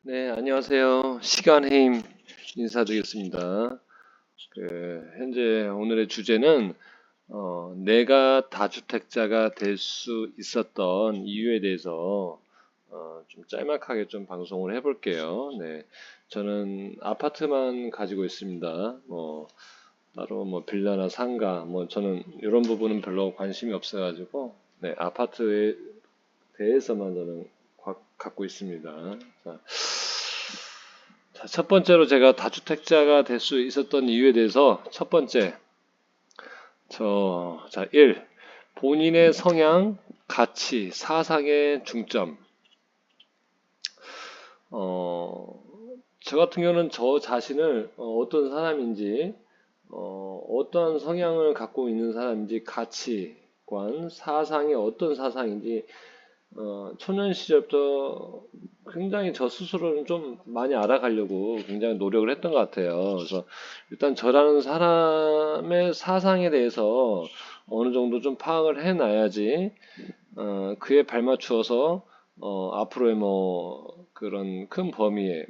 네, 안녕하세요. 시간해임 인사드리겠습니다. 현재 오늘의 주제는 내가 다주택자가 될 수 있었던 이유에 대해서 좀 짤막하게 좀 방송을 해볼게요. 네, 저는 아파트만 가지고 있습니다. 따로 뭐 빌라나 상가, 저는 이런 부분은 별로 관심이 없어가지고, 네, 아파트에 대해서만 저는 갖고 있습니다. 자, 첫 번째로 제가 다주택자가 될 수 있었던 이유에 대해서 첫 번째, 1. 본인의 성향, 가치, 사상의 중점. 저 같은 경우는 저 자신을 어떤 사람인지, 어떠한 성향을 갖고 있는 사람인지, 가치관, 사상이 어떤 사상인지, 초년 시절부터 굉장히 저 스스로는 좀 많이 알아가려고 굉장히 노력을 했던 것 같아요. 그래서 일단 저라는 사람의 사상에 대해서 어느 정도 좀 파악을 해놔야지, 그에 발맞추어서, 앞으로의 그런 큰 범위에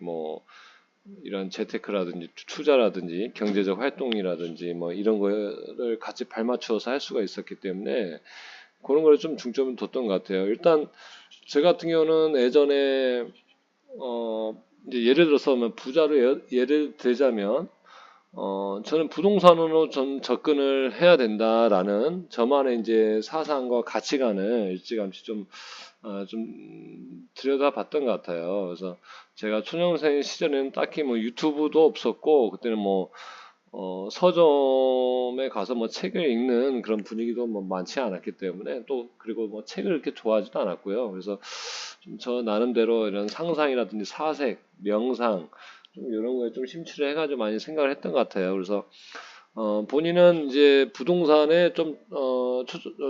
이런 재테크라든지 투자라든지 경제적 활동이라든지 이런 거를 같이 발맞추어서 할 수가 있었기 때문에 그런 걸 좀 중점을 뒀던 것 같아요. 일단 저 같은 경우는 예전에 이제 예를 들어서 부자로 예를 들자면 저는 부동산으로 좀 접근을 해야 된다라는 저만의 이제 사상과 가치관을 일찌감치 좀 들여다봤던 것 같아요. 그래서 제가 초년생 시절에는 딱히 유튜브도 없었고 그때는 서점에 가서 책을 읽는 그런 분위기도 많지 않았기 때문에 또 그리고 책을 이렇게 좋아하지도 않았고요. 그래서 좀 저 나름대로 이런 상상이라든지 사색, 명상 좀 이런 거에 좀 심취를 해가지고 많이 생각을 했던 것 같아요. 그래서 본인은 이제 부동산에 좀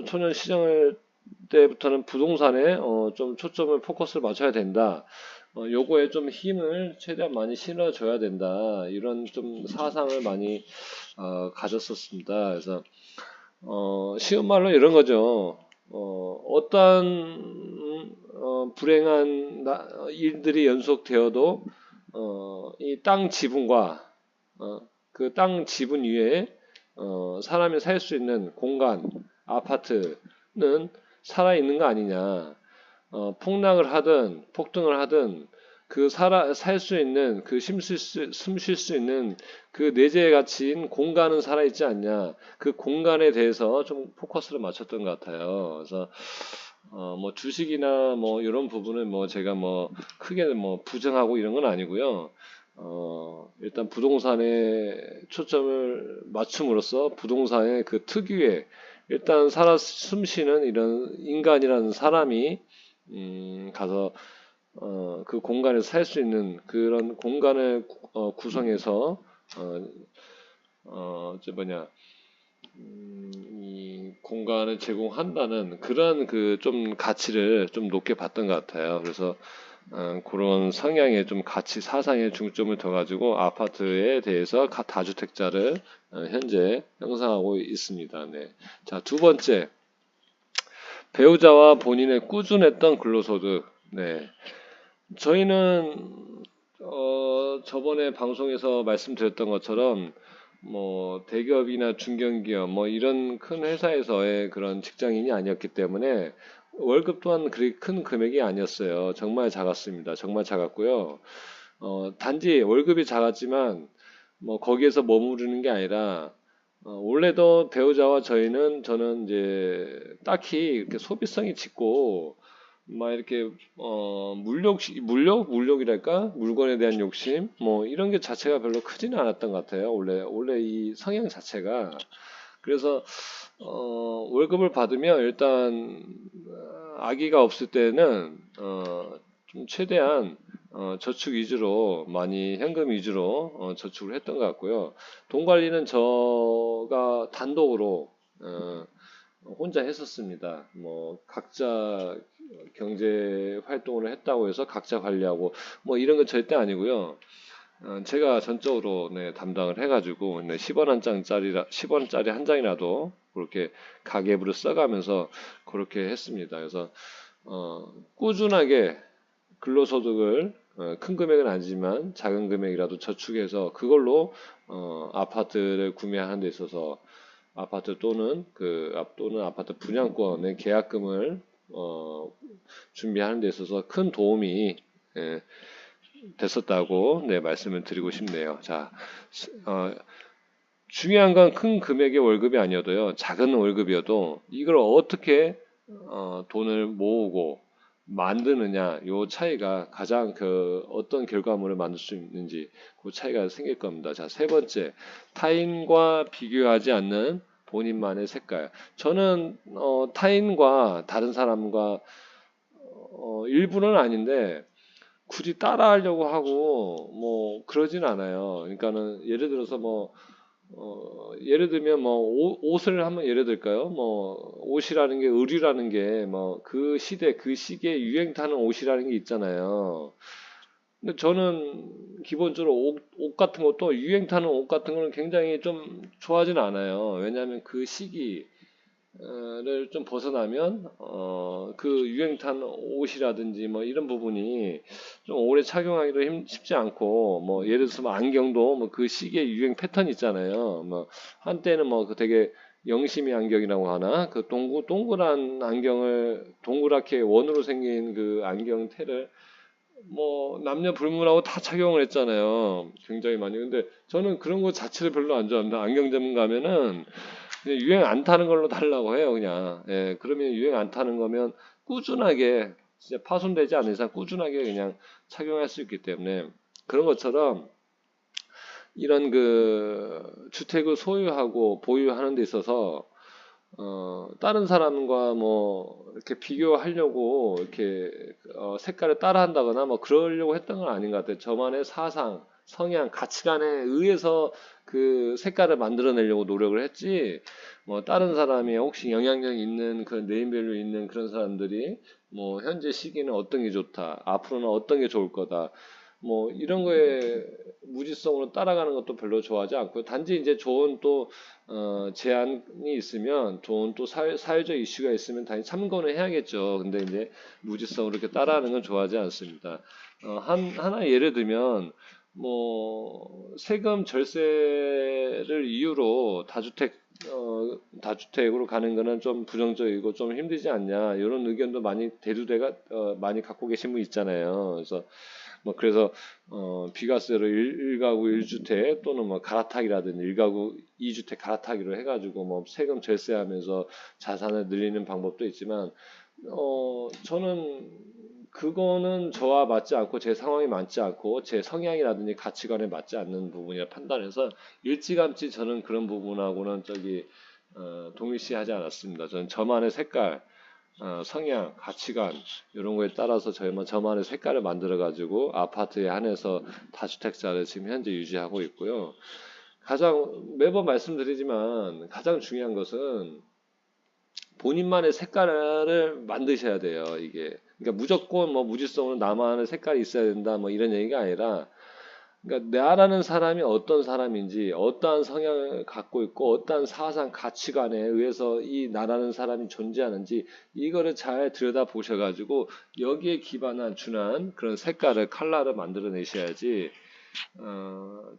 초년 시절 때부터는 부동산에 좀 초점을 포커스를 맞춰야 된다. 요거에 좀 힘을 최대한 많이 실어줘야 된다. 이런 좀 사상을 많이 가졌었습니다. 그래서 쉬운 말로 이런 거죠. 어떠한 불행한 일들이 연속되어도 이 땅 지분과 그 땅 지분 위에 사람이 살 수 있는 공간, 아파트는 살아있는 거 아니냐. 폭락을 하든 폭등을 하든 그 살 수 있는 그 숨 쉴 수 있는 그 내재의 가치인 공간은 살아있지 않냐. 그 공간에 대해서 좀 포커스를 맞췄던 것 같아요. 그래서 주식이나 이런 부분은 제가 크게 부정하고 이런 건 아니고요. 일단 부동산에 초점을 맞춤으로써 부동산의 그 특유의 일단 살아 숨쉬는 이런 인간이라는 사람이 가서 그 공간에서 살 수 있는 그런 공간을 구성해서 저 뭐냐 이 공간을 제공한다는 그런 그 좀 가치를 좀 높게 봤던 것 같아요. 그래서 그런 성향의 좀 가치 사상에 중점을 둬가지고 아파트에 대해서 다주택자를 현재 형성하고 있습니다. 네. 자, 두 번째 배우자와 본인의 꾸준했던 근로소득. 네. 저희는 저번에 방송에서 말씀드렸던 것처럼 대기업이나 중견기업 이런 큰 회사에서의 그런 직장인이 아니었기 때문에 월급 또한 그리 큰 금액이 아니었어요. 정말 작았습니다. 정말 작았고요. 단지 월급이 작았지만 거기에서 머무르는 게 아니라 원래도 배우자와 저는 이제 딱히 이렇게 소비성이 짙고 막 이렇게 물욕이랄까 물건에 대한 욕심 이런 게 자체가 별로 크지는 않았던 것 같아요. 원래 이 성향 자체가. 그래서 월급을 받으면 일단 아기가 없을 때는 좀 최대한 저축 위주로 많이 현금 위주로 저축을 했던 것 같고요. 돈 관리는 저가 단독으로 혼자 했었습니다. 각자 경제 활동을 했다고 해서 각자 관리하고 이런 건 절대 아니고요. 제가 전적으로 네, 담당을 해가지고 네, 10원짜리 한 장이라도 그렇게 가계부를 써가면서 그렇게 했습니다. 그래서 꾸준하게 근로소득을 큰 금액은 아니지만 작은 금액이라도 저축해서 그걸로 아파트를 구매하는 데 있어서 아파트 또는 아파트 분양권의 계약금을 준비하는 데 있어서 큰 도움이 예, 됐었다고 네, 말씀을 드리고 싶네요. 자, 중요한 건 큰 금액의 월급이 아니어도요, 작은 월급이어도 이걸 어떻게 돈을 모으고 만드느냐, 요 차이가 가장 어떤 결과물을 만들 수 있는지 그 차이가 생길 겁니다. 자, 세 번째, 타인과 비교하지 않는 본인만의 색깔. 저는 타인과 다른 사람과 일부는 아닌데 굳이 따라하려고 하고 뭐 그러진 않아요. 그러니까는 예를 들어서 예를 들면 옷을 한번 예를 들까요? 옷이라는 게 의류라는 게 그 시대 그 시기에 유행 타는 옷이라는 게 있잖아요. 근데 저는 기본적으로 옷 같은 것도 유행 타는 옷 같은 거는 굉장히 좀 좋아하진 않아요. 왜냐하면 그 시기 를 좀 벗어나면 그 유행 탄 옷이라든지 뭐 이런 부분이 좀 오래 착용하기도 쉽지 않고 예를 들어서 안경도 그 시기의 유행 패턴 있잖아요. 한때는 그 되게 영심이 안경이라고 하나 그 동그란 안경을 동그랗게 원으로 생긴 그 안경테를 남녀 불문하고 다 착용을 했잖아요. 굉장히 많이. 근데 저는 그런 거 자체를 별로 안 좋아합니다. 안경 전문 가면은 그냥 유행 안 타는 걸로 달라고 해요, 그냥. 예, 그러면 유행 안 타는 거면 꾸준하게, 진짜 파손되지 않는 이상 꾸준하게 그냥 착용할 수 있기 때문에 그런 것처럼 이런 주택을 소유하고 보유하는 데 있어서 다른 사람과 이렇게 비교하려고 이렇게 색깔을 따라한다거나 그러려고 했던 건 아닌 것 같아요. 저만의 사상, 성향, 가치관에 의해서 그 색깔을 만들어내려고 노력을 했지. 다른 사람이 혹시 영향력 있는 그 네임밸류 있는 그런 사람들이 현재 시기는 어떤 게 좋다, 앞으로는 어떤 게 좋을 거다. 이런 거에 무지성으로 따라가는 것도 별로 좋아하지 않고요. 단지 이제 좋은 또 제안이 있으면 좋은 또 사회적 이슈가 있으면 당연히 참고는 해야겠죠. 근데 이제 무지성으로 이렇게 따라하는 건 좋아하지 않습니다. 하나 예를 들면 세금 절세를 이유로 다주택으로 가는 거는 좀 부정적이고 좀 힘들지 않냐 이런 의견도 많이 대두대가 많이 갖고 계신 분 있잖아요. 그래서 비과세로 1가구 1주택 또는 갈아타기라든지 1가구 2주택 갈아타기로 해가지고 세금 절세하면서 자산을 늘리는 방법도 있지만 저는 그거는 저와 맞지 않고 제 상황이 맞지 않고 제 성향이라든지 가치관에 맞지 않는 부분이라 판단해서 일찌감치 저는 그런 부분하고는 동일시하지 않았습니다. 저는 저만의 색깔, 성향, 가치관 이런 거에 따라서 저만의 색깔을 만들어 가지고 아파트에 한해서 다주택자를 지금 현재 유지하고 있고요. 매번 말씀드리지만 가장 중요한 것은 본인만의 색깔을 만드셔야 돼요. 이게 그러니까 무조건 무지성으로 나만의 색깔이 있어야 된다 이런 얘기가 아니라 그러니까 나라는 사람이 어떤 사람인지 어떠한 성향을 갖고 있고 어떠한 사상 가치관에 의해서 이 나라는 사람이 존재하는지 이거를 잘 들여다 보셔가지고 여기에 기반한 준한 그런 색깔을 컬러를 만들어내셔야지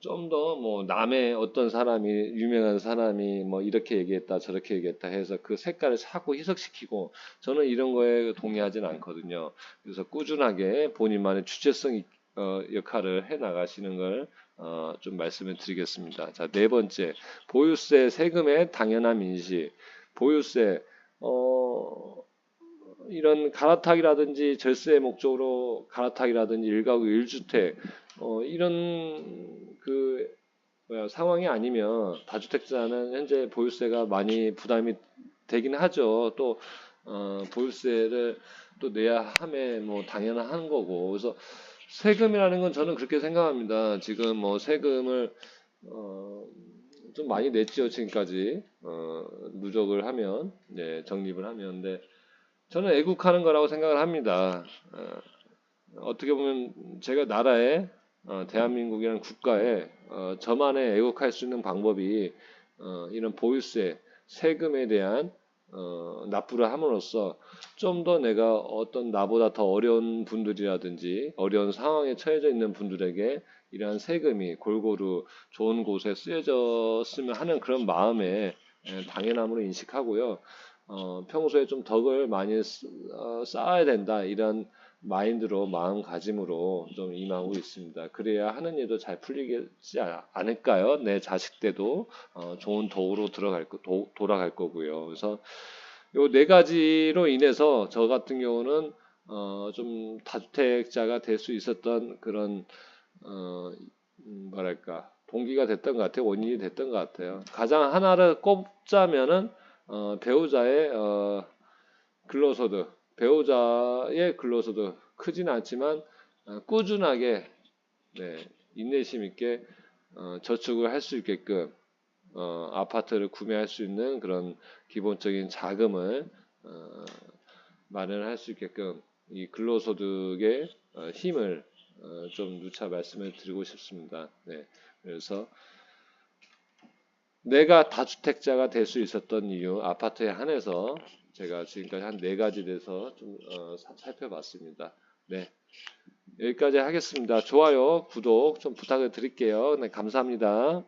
좀 더 남의 어떤 사람이 유명한 사람이 이렇게 얘기했다 저렇게 얘기했다 해서 그 색깔을 자꾸 희석시키고 저는 이런 거에 동의하진 않거든요. 그래서 꾸준하게 본인만의 주체성 역할을 해 나가시는 걸 좀 말씀을 드리겠습니다. 자, 네 번째, 보유세 세금의 당연한 인식. 보유세 이런 갈아타기라든지 절세 목적으로 갈아타기라든지 1가구 1주택 이런 상황이 아니면 다주택자는 현재 보유세가 많이 부담이 되긴 하죠. 또 보유세를 또 내야 함에 당연한 거고. 그래서 세금이라는 건 저는 그렇게 생각합니다. 지금 세금을 좀 많이 냈죠, 지금까지. 누적을 하면, 네, 적립을 하면. 근데 저는 애국하는 거라고 생각을 합니다. 어떻게 보면 제가 나라에, 대한민국이라는 국가에 저만의 애국할 수 있는 방법이 이런 보유세, 세금에 대한 납부를 함으로써 좀 더 내가 어떤 나보다 더 어려운 분들이라든지 어려운 상황에 처해져 있는 분들에게 이러한 세금이 골고루 좋은 곳에 쓰여졌으면 하는 그런 마음에 당연함으로 인식하고요. 평소에 좀 덕을 많이 쌓아야 된다 이런 마인드로 마음가짐으로 좀 임하고 있습니다. 그래야 하는 일도 잘 풀리지 않을까요? 내 자식 때도 좋은 덕으로 돌아갈 거고요. 그래서 요 네 가지로 인해서 저 같은 경우는 좀 다주택자가 될 수 있었던 그런 어, 뭐랄까 동기가 됐던 것 같아요. 원인이 됐던 것 같아요. 가장 하나를 꼽자면은 배우자의 근로소득, 배우자의 근로소득 크지는 않지만 꾸준하게 네, 인내심 있게 저축을 할 수 있게끔 아파트를 구매할 수 있는 그런 기본적인 자금을 어, 마련할 수 있게끔 이 근로소득의 힘을 좀 누차 말씀을 드리고 싶습니다. 네, 그래서 내가 다주택자가 될 수 있었던 이유, 아파트에 한해서 제가 지금까지 한 네 가지 대해서 좀 살펴봤습니다. 네, 여기까지 하겠습니다. 좋아요, 구독 좀 부탁을 드릴게요. 네, 감사합니다.